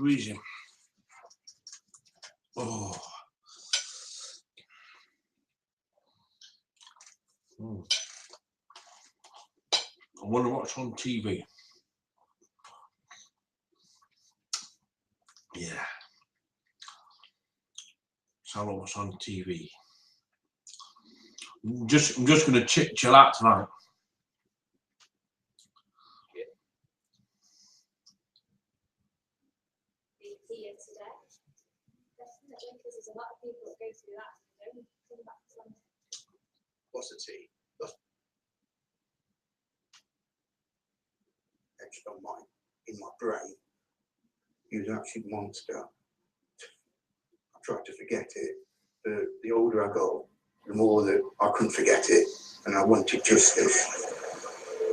squeezing. Oh. I wonder what's on TV. Yeah. Tell her what's on TV. I'm just going to chill out tonight. There's a lot of people that go through that and don't come back to London. What's the tea? Etched on in my brain. He was actually a monster. I tried to forget it, but the older I got, the more that I couldn't forget it, and I wanted justice.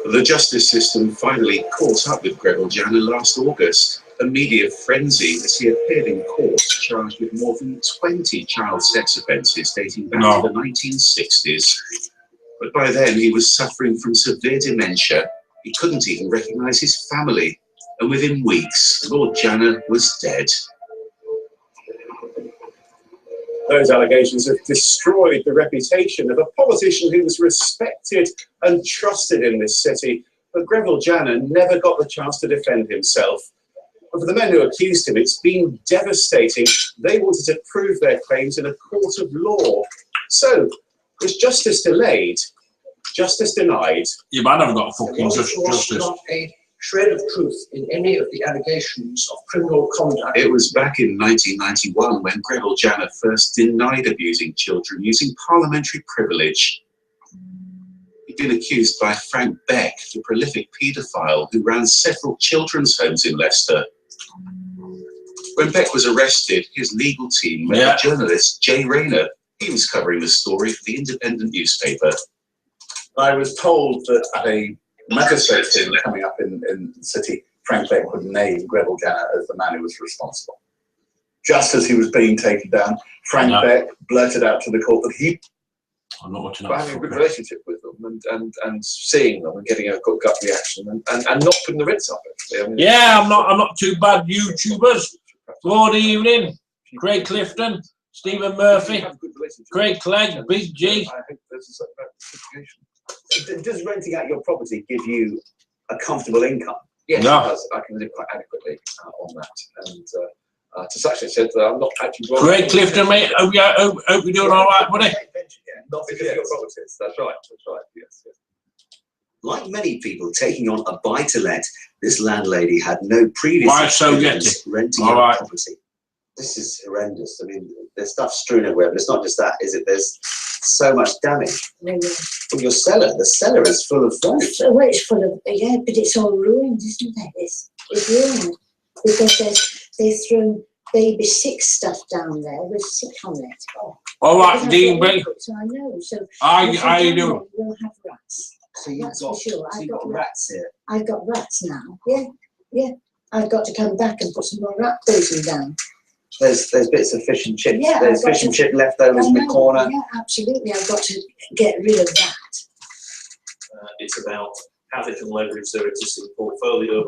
The justice system finally caught up with Greville Janner last August. A media frenzy as he appeared in court charged with more than 20 child sex offences dating back to the 1960s. But by then he was suffering from severe dementia. He couldn't even recognise his family. And within weeks, Lord Janner was dead. Those allegations have destroyed the reputation of a politician who was respected and trusted in this city. But Greville Janner never got the chance to defend himself. And for the men who accused him, it's been devastating. They wanted to prove their claims in a court of law. So, was justice delayed? Justice denied? Yeah, but I never got fucking justice. Not a shred of truth in any of the allegations of criminal conduct. It was back in 1991 when Greville Janner first denied abusing children using parliamentary privilege. He'd been accused by Frank Beck, the prolific paedophile who ran several children's homes in Leicester. When Beck was arrested, his legal team met the journalist Jay Rayner. He was covering the story for the Independent newspaper. I was told that at a magistrate hearing coming up in the city, Frank Beck would name Greville Janner as the man who was responsible. Just as he was being taken down, Frank Beck blurted out to the court that he was having a good relationship with them and seeing them and getting a good gut reaction and not putting the rinse up. I mean, yeah, I'm not too bad. YouTubers. Good evening, Craig Clifton, Stephen Murphy, Craig Clegg, Big G. I think there's a situation. Does renting out your property give you a comfortable income? Yes, it does. I can live quite adequately on that. And to such an extent that I'm not actually wrong. Craig Clifton, mate, hope you're doing all right, buddy. Not because of your properties. That's right. That's right. Yes. Like many people taking on a buy-to-let, this landlady had no previous experience renting out property. This is horrendous. I mean, there's stuff strewn everywhere, but it's not just that, is it? There's so much damage. From your cellar. The cellar is full of furniture. Well, it's full of, yeah, but it's all ruined, isn't it? It's ruined because they've thrown baby sick stuff down there with sick on it. All right, Dean, mate. So I know. So how you doing? We'll have rats. So you've got, sure. so you've got rats here. I've got rats now. Yeah. I've got to come back and put some more rat poison down. There's bits of fish and chips. Yeah, there's fish and chip leftovers in the corner. Yeah, absolutely. I've got to get rid of that. It's about how they can leverage their existing portfolio.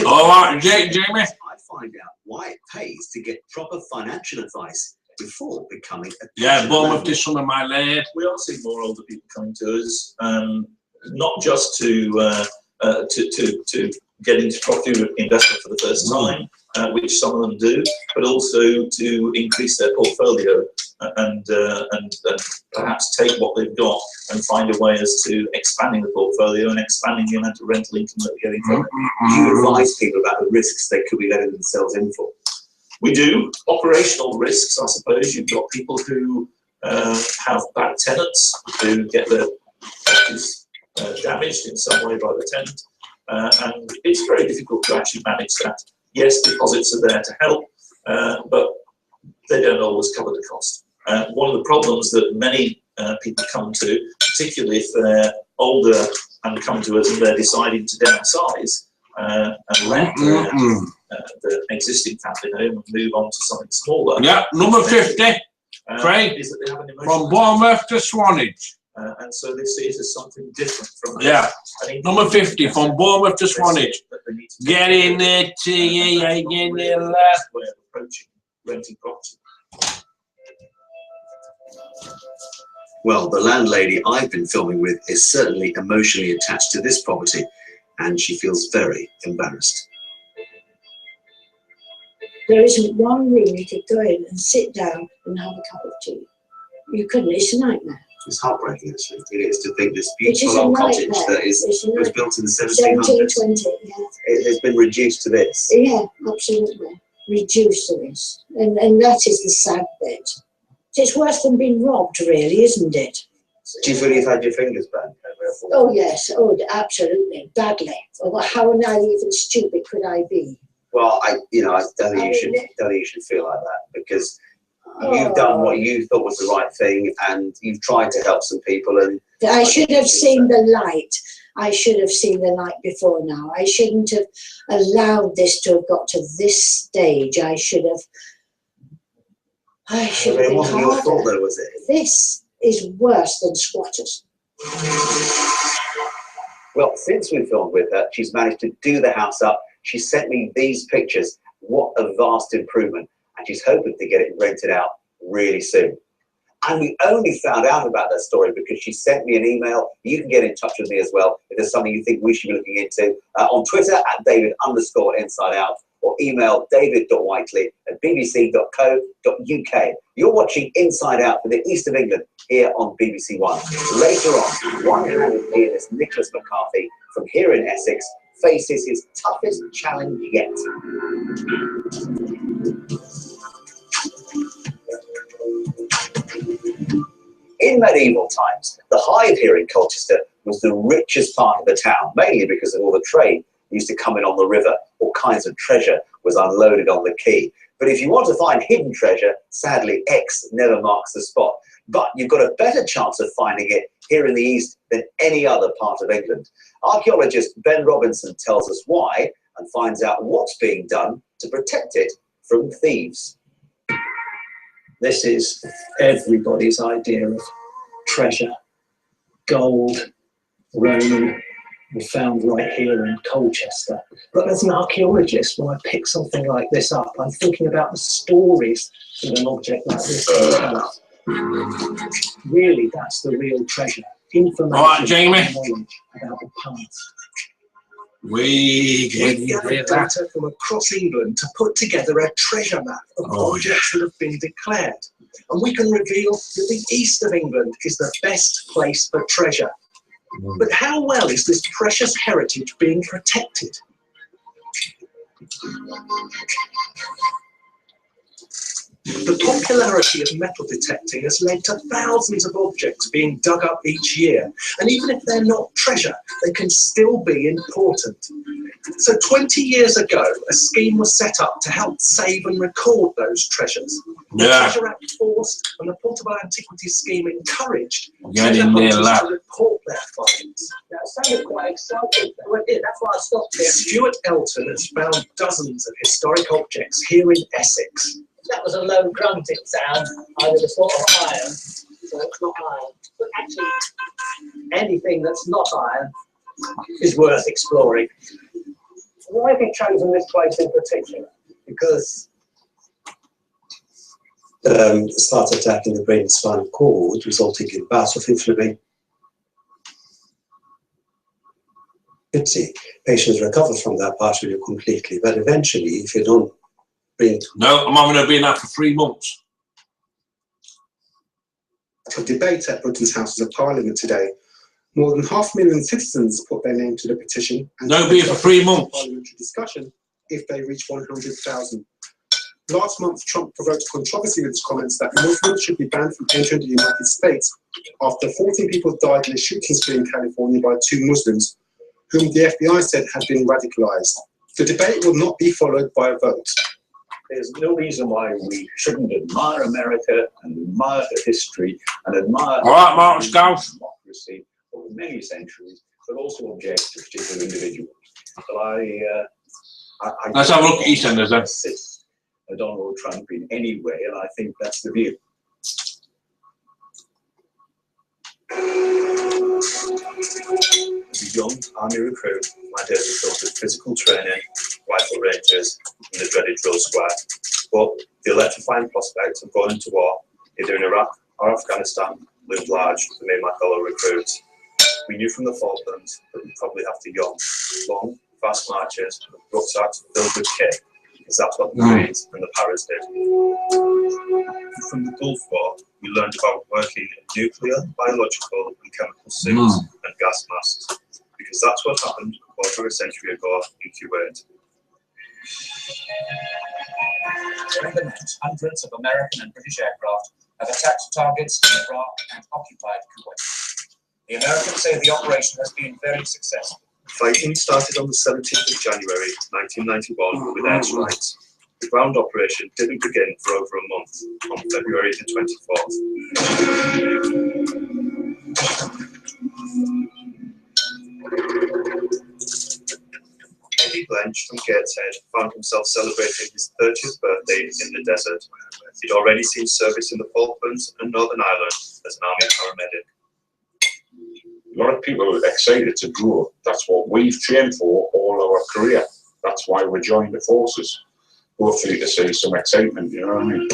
All right, Jamie. I find out why it pays to get proper financial advice before becoming a Bournemouth this summer, my lad. We are seeing more older people coming to us, not just to get into property investment for the first time, which some of them do, but also to increase their portfolio and perhaps take what they've got and find a way as to expanding the portfolio and expanding the amount of rental income that they're getting from it. Do you advise people about the risks they could be letting themselves in for? We do. Operational risks, I suppose. You've got people who have bad tenants, who get their properties damaged in some way by the tenant. And it's very difficult to actually manage that. Yes, deposits are there to help, but they don't always cover the cost. One of the problems that many people come to, particularly if they're older and come to us and they're deciding to downsize and let the existing family home and move on to something smaller. Yeah, number 50, Craig, from Bournemouth to Swanage. And so they see it as something different from Yeah. Number 50 from Bournemouth to Swanage. Get in there, get in there, lad. Way of approaching renting property. Well, the landlady I've been filming with is certainly emotionally attached to this property, and she feels very embarrassed. There isn't one room you could go in and sit down and have a cup of tea. You couldn't. It's a nightmare. It's heartbreaking, actually. It is to think this beautiful old cottage that was built in the 1700s. 1720, yeah. It has been reduced to this. Yeah, absolutely. Reduced to this. And that is the sad bit. It's worse than being robbed, really, isn't it? Do you feel you've had your fingers burned? Oh, yes. Oh, absolutely. Badly. Oh, how naive and stupid could I be? Well, I don't think you should feel like that, because you've done what you thought was the right thing, and you've tried to help some people. And I should have seen the light. I should have seen the light before now. I shouldn't have allowed this to have got to this stage. I should have been wasn't harder. your fault, though, was it? This is worse than squatters. Well, since we filmed with her, she's managed to do the house up. She sent me these pictures. What a vast improvement. And she's hoping to get it rented out really soon. And we only found out about that story because she sent me an email. You can get in touch with me as well if there's something you think we should be looking into. On Twitter at David_InsideOut, or email david.whiteley@bbc.co.uk. You're watching Inside Out for the East of England here on BBC One. Later on, one-handed pianist Nicholas McCarthy from here in Essex faces his toughest challenge yet. In medieval times, the hive here in Colchester was the richest part of the town, mainly because of all the trade used to come in on the river. All kinds of treasure was unloaded on the quay. But if you want to find hidden treasure, sadly, X never marks the spot. But you've got a better chance of finding it here in the East than any other part of England. Archaeologist Ben Robinson tells us why and finds out what's being done to protect it from thieves. This is everybody's idea of treasure. Gold, Roman, were found right here in Colchester. But as an archaeologist, when I pick something like this up, I'm thinking about the stories that an object like this can tell. Really, that's the real treasure. Information and knowledge about the past. We gathered data from across England to put together a treasure map of objects that have been declared. And we can reveal that the East of England is the best place for treasure. But how well is this precious heritage being protected? The popularity of metal detecting has led to thousands of objects being dug up each year. And even if they're not treasure, they can still be important. So 20 years ago, a scheme was set up to help save and record those treasures. The Treasure Act forced and the Portable Antiquities Scheme encouraged treasure hunters to report their finds. That sounded quite exciting. Well, yeah, that's why I stopped there. Stuart Elton has found dozens of historic objects here in Essex. That was a low grunting sound. I would have thought of iron, so it's not iron. But actually, anything that's not iron is worth exploring. Why have you chosen this place in particular? Because start attacking the brain and spinal cord, resulting in bouts of inflammation. Patients recover from that partially or completely, but eventually, if you don't bring... No, I'm only going to be in that for 3 months. A debate at Britain's Houses of Parliament today. More than 500,000 citizens put their name to the petition. And no, be for 3 months. Parliamentary discussion if they reach 100,000. Last month, Trump provoked controversy with his comments that Muslims should be banned from entering the United States after 14 people died in a shooting spree in California by 2 Muslims, whom the FBI said had been radicalized. The debate will not be followed by a vote. There's no reason why we shouldn't admire America and admire the history and admire democracy over many centuries, but also object to particular individuals. So I let's have a look at EastEnders then. Assist Donald Trump in any way, and I think that's the view. young army recruit, my days were filled with physical training, rifle ranges, and the dreaded drill squad. But the electrifying prospect of going to war, either in Iraq or Afghanistan, loomed large for me and my fellow recruits. We knew from the Falklands that we'd probably have to yawn long, fast marches, rucksacks filled with kit, because that's what the Marines and the Paras did. From the Gulf War, we learned about working in nuclear, biological, and chemical suits and gas masks, because that's what happened a quarter of a century ago in Kuwait. During the night, hundreds of American and British aircraft have attacked targets in Iraq and occupied Kuwait. The Americans say the operation has been very successful. Fighting started on the 17th of January 1991 with airstrikes. The ground operation didn't begin for over a month, on February the 24th. Eddie Blench from Gateshead found himself celebrating his 30th birthday in the desert. He'd already seen service in the Falklands and Northern Ireland as an army paramedic. A lot of people are excited to grow. That's what we've trained for all our career. That's why we joined the forces. Hopefully to see some excitement, you know what I mean?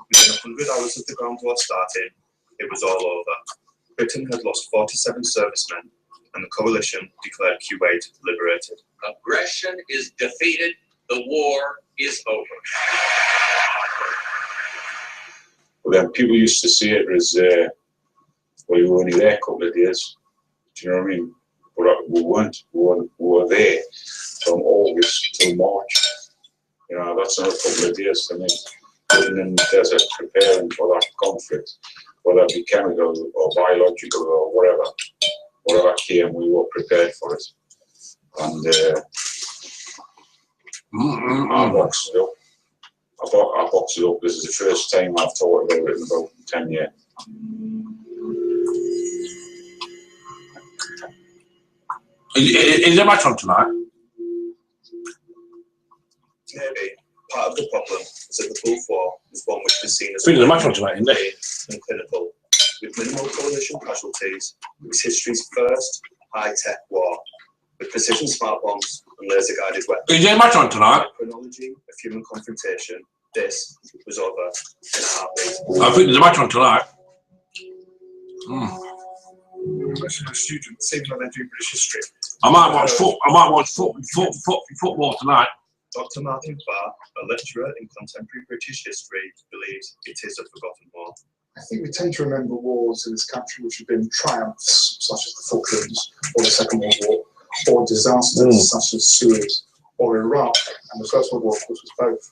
Within 100 hours of the ground war starting, it was all over. Britain had lost 47 servicemen, and the coalition declared Kuwait liberated. Aggression is defeated. The war is over. But then people used to see it as, well, you were only there a couple of days. Do you know what I mean? But we weren't. We were there from August till March. You know, that's another couple of days for me. Living in the desert, preparing for that conflict, whether it be chemical or biological or whatever came, we were prepared for it. And I boxed it up. I boxed it up. This is the first time I've thought about it in about 10 years. Is there a match on tonight? Maybe. Part of the problem is that the Gulf War was one which was seen as there's a match on tonight, isn't there? and clinical. With minimal coalition casualties, it was history's first high-tech war, with precision smart bombs and laser-guided weapons. Is there a match on tonight? Chronology of human confrontation, this was over in a heartbeat. I think there's a match on tonight. Professional students, even though they do British history. I might watch football tonight. Dr. Martin Farr, a lecturer in contemporary British history, believes it is a forgotten war. I think we tend to remember wars in this country which have been triumphs, such as the Falklands or the Second World War, or disasters such as Suez or Iraq, and the First World War, of course, was both.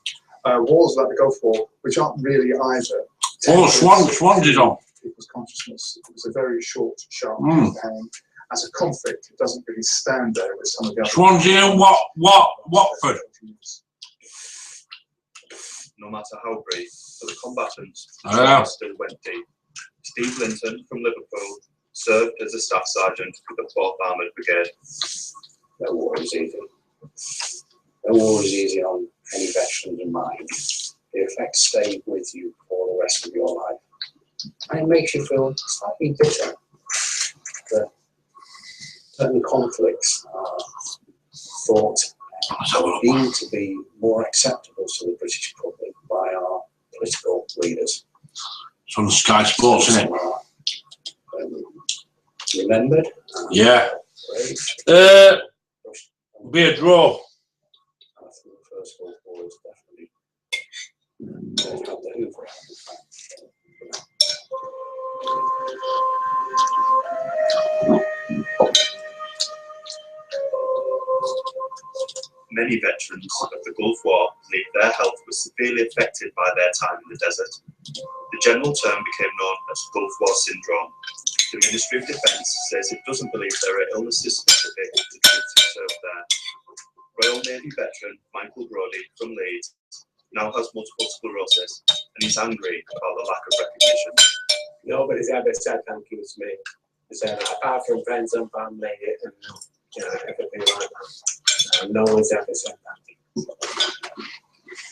Wars like the Gulf War, which aren't really either. Oh, Swans is on. People's consciousness. It was a very short, sharp campaign. As a conflict, it doesn't really stand there with some of the other. Swansea and Watford. No matter how brief, for the combatants, the Yeah. still went deep. Steve Linton from Liverpool served as a staff sergeant with the 4th Armoured Brigade. No war is easy. No war is easy on any veterans of mine. The effects stay with you for the rest of your life. And it makes you feel slightly bitter that certain conflicts are thought deemed to be more acceptable to the British public by our political leaders. It's on Sky Sports, isn't it? Remembered? Yeah. Be a draw. I think the First World War is definitely had the Hoover out, in fact. Many veterans of the Gulf War believe their health was severely affected by their time in the desert. The general term became known as Gulf War syndrome. The Ministry of Defence says it doesn't believe there are illnesses specific to the troops who served there. Royal Navy veteran Michael Brodie from Leeds now has multiple sclerosis and he's angry about the lack of recognition. Nobody's ever said thank you to me. They said, apart from friends and family and everything like that. No one's ever said thank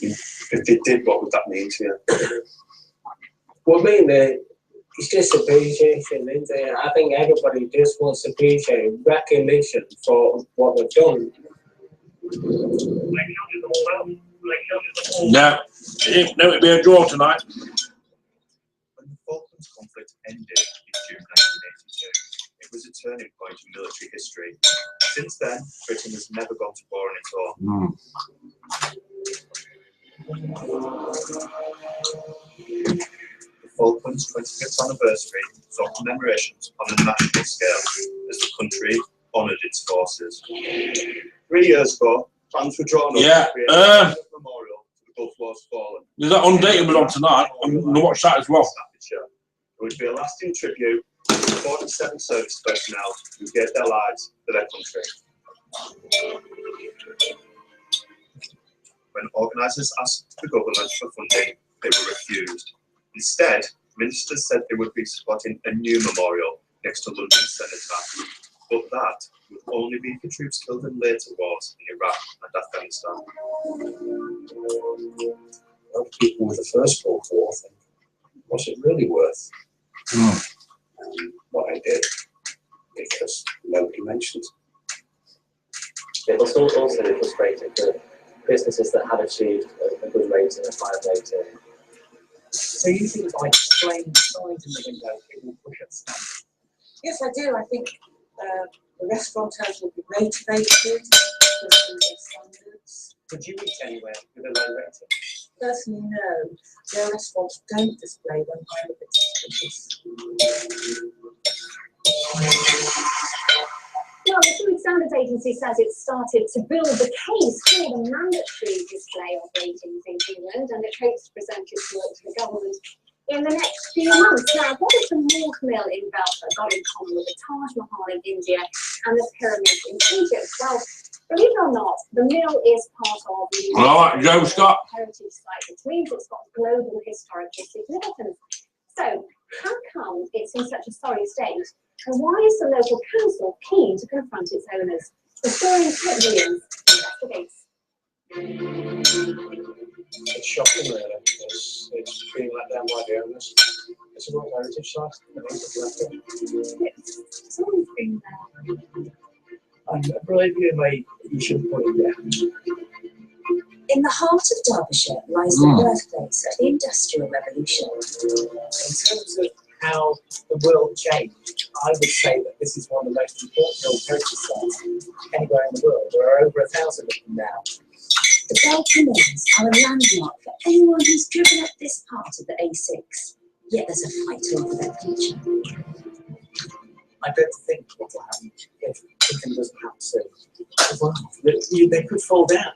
you. If it did, what would that mean to you? Well, mainly, it's just appreciation, isn't it? I think everybody just wants appreciation, recognition for what they've done. No, it'll be a draw tonight. When the Falklands conflict ended in June 1982, it was a turning point in military history. Since then, Britain has never gone to war on its own. The Falklands 25th anniversary saw commemorations on a national scale as the country honoured its forces. 3 years ago, plans were drawn up to create a memorial to the Gulf War's fallen. There's that Undateable on tonight. I'm going to watch that as well. It would be a lasting tribute to the 47 service personnel who gave their lives for their country. When organisers asked the government for funding, they were refused. Instead, ministers said they would be supporting a new memorial next to London Cenotaph, but that would only be for troops killed in later wars in Iraq and Afghanistan. Well, people with the First World War think, what's it really worth? What I did, because nobody mentions it. It was also really frustrating for businesses that had achieved a good rating, a higher rating. So you think by displaying the signs in the window, it will push up standards? Yes, I do. I think the restaurateurs will be motivated to improve their standards. Could you reach anywhere with a low rating? Personally, no. Their restaurants don't display them. I'm a bit suspicious. Well, the Food Standards Agency says it's started to build the case for the mandatory display of ratings in England, and it hopes to present its work to the government in the next few months. Now, what has the North Mill in Belfast got in common with the Taj Mahal in India and the pyramids in Egypt? Well, believe it or not, the mill is part of the Joe Scott heritage site, which means it's got global historical significance. So, how come it's in such a sorry state? And why is the local council keen to confront its owners? The historian Kate Williams investigates. It's shocking, really. It's being let down by the owners. It's a World Heritage Site. It's always been there. I believe you shouldn't put it there. In the heart of Derbyshire lies the birthplace of the Industrial Revolution. In terms of how the world changed, I would say that this is one of the most important World Heritage Sites anywhere in the world. There are over 1,000 of them now. The Belton Mills are a landmark for anyone who's driven up this part of the A6. Yet there's a fight over their future. I don't think what will happen if something doesn't happen soon. Well, they could fall down.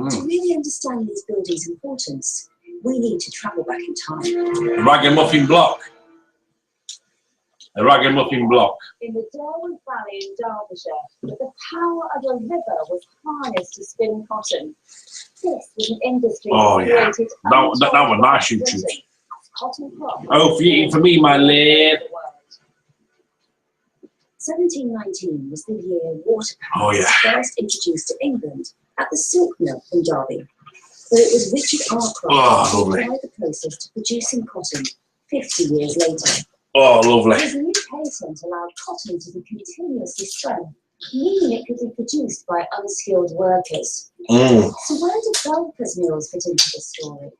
To really understand these buildings' importance, we need to travel back in time. The Ragamuffin Block. The Ragamuffin Block. In the Derwent Valley in Derbyshire, the power of a river was harnessed to spin cotton. This was an industry created that was nice, YouTube. Cotton cloth. Oh, for me, my lad. 1719 was the year water power was first introduced to England at the Silk Mill in Derby, where it was Richard Arkwright who applied the process to producing cotton 50 years later. Oh, lovely. His new patent allowed cotton to be continuously spun, meaning it could be produced by unskilled workers. So where did Belper's mills fit into the story?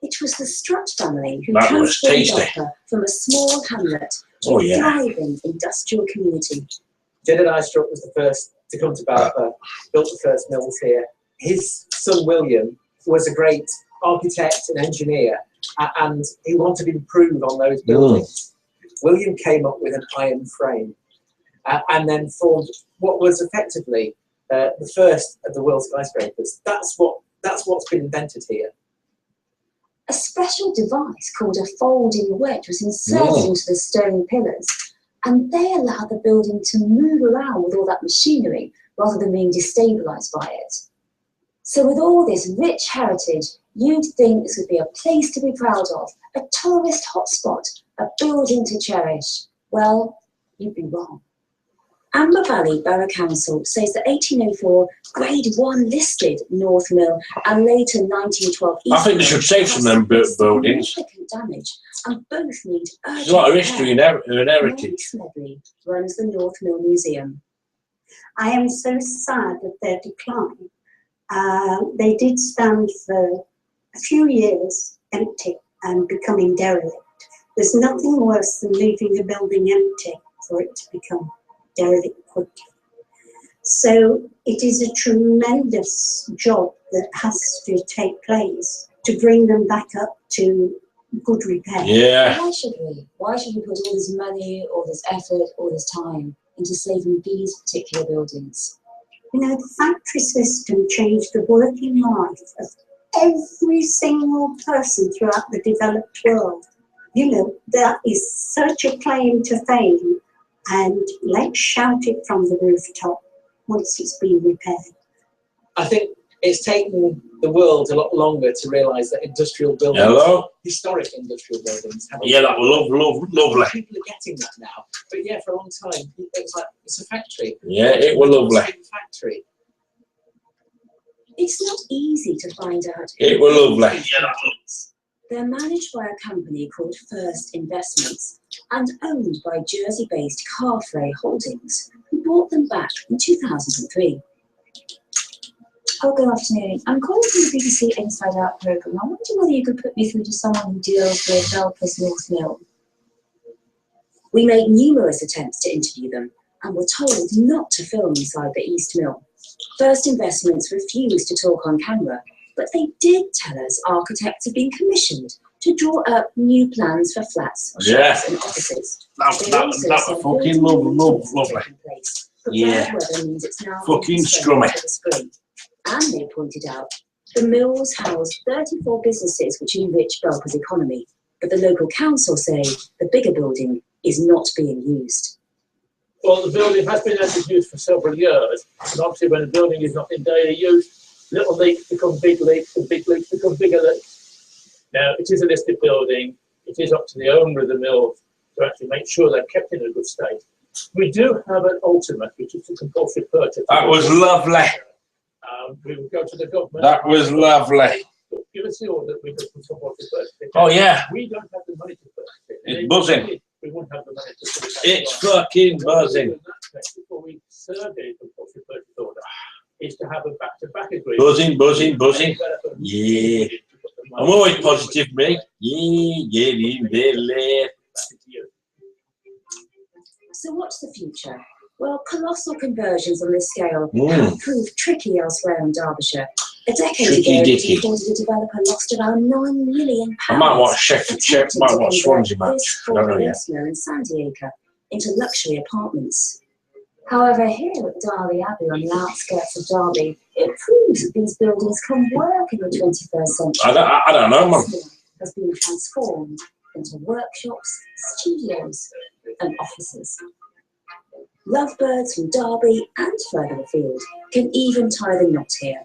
It was the Strutt family who transformed Belper from a small hamlet to a thriving industrial community. Jedediah Strutt was the first to come to Belper, built the first mills here. His son William was a great architect and engineer, and he wanted to improve on those buildings. William came up with an iron frame and then formed what was effectively the first of the world's skyscrapers. That's what's been invented here. A special device called a folding wedge was inserted into the stone pillars, and they allowed the building to move around with all that machinery rather than being destabilised by it. So with all this rich heritage, you'd think this would be a place to be proud of, a tourist hotspot, a building to cherish. Well, you'd be wrong. Amber Valley Borough Council says that 1804 Grade 1 listed North Mill and later 1912 East I think they should save some of them buildings. significant damage, and both need There's a lot of history and heritage. Smedley runs the North Mill Museum. I am so sad at their decline. They did stand for a few years empty and becoming derelict. There's nothing worse than leaving a building empty for it to become derelict quickly. So it is a tremendous job that has to take place to bring them back up to good repair. Yeah. Why should we? Why should we put all this money, all this effort, all this time into saving these particular buildings? You know, the factory system changed the working life of every single person throughout the developed world. You know, that is such a claim to fame, and let's shout it from the rooftop once it's been repaired. I think it's taken the world a lot longer to realise that industrial buildings, historic industrial buildings, have that was lovely. People are getting that now. But yeah, for a long time, it was like, it's a factory. Yeah, it was lovely. Factory. It's not easy to find out. It was lovely. They're managed by a company called First Investments and owned by Jersey-based Carfrey Holdings, who bought them back in 2003. Oh, good afternoon. I'm calling from the BBC Inside Out programme. I wonder whether you could put me through to someone who deals with Belper's North Mill. We made numerous attempts to interview them and were told not to film inside the East Mill. First Investments refused to talk on camera, but they did tell us architects had been commissioned to draw up new plans for flats, shops and offices. That was fucking lovely. Yeah. Fucking scrummy. And they pointed out the mills house 34 businesses which enrich Belper's economy, but the local council say the bigger building is not being used. Well, the building has been out of use for several years, and obviously when a building is not in daily use, little leaks become big leaks, and big leaks become bigger leaks. Now, it is a listed building. It is up to the owner of the mill to actually make sure they're kept in a good state. We do have an ultimate, which is a compulsory purchase. That was lovely. We will go to the government. That was lovely. Give us the order. We just put compulsory purchase. Oh, yeah. We don't have the money to purchase it. It's buzzing. We wouldn't have the money to put it. It's fucking buzzing. Before we serve a compulsory purchase order, is to have a back-to-back agreement. Buzzing. Yeah. I'm always positive, mate. Yeah, getting there. So what's the future? Well, colossal conversions on this scale have proved tricky elsewhere in Derbyshire. A decade ago, we reported a developer lost around £9 million. I might watch Swansea match. I don't know yet. In Sandiacre into luxury apartments. However, here at Darley Abbey on the outskirts of Derby, it proves that these buildings can work in the 21st century. I don't know, man. Has been transformed into workshops, studios, and offices. Lovebirds from Derby and further afield can even tie the knot here.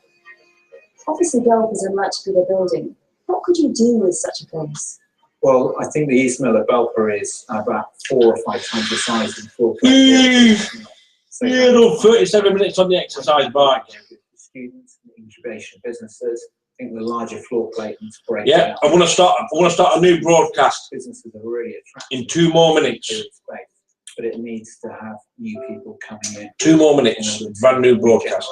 Obviously, Belper is a much bigger building. What could you do with such a place? Well, I think the East Mill at Belper is about 4 or 5 times the size of the floor plate. So yeah, no, 37 minutes on the exercise bike. Students, incubation businesses. I think the larger floor plate needs to break. Yeah, I want to start a new broadcast. Businesses are really attractive. In 2 more minutes. But it needs to have new people coming in. 2 more minutes. Brand new broadcast.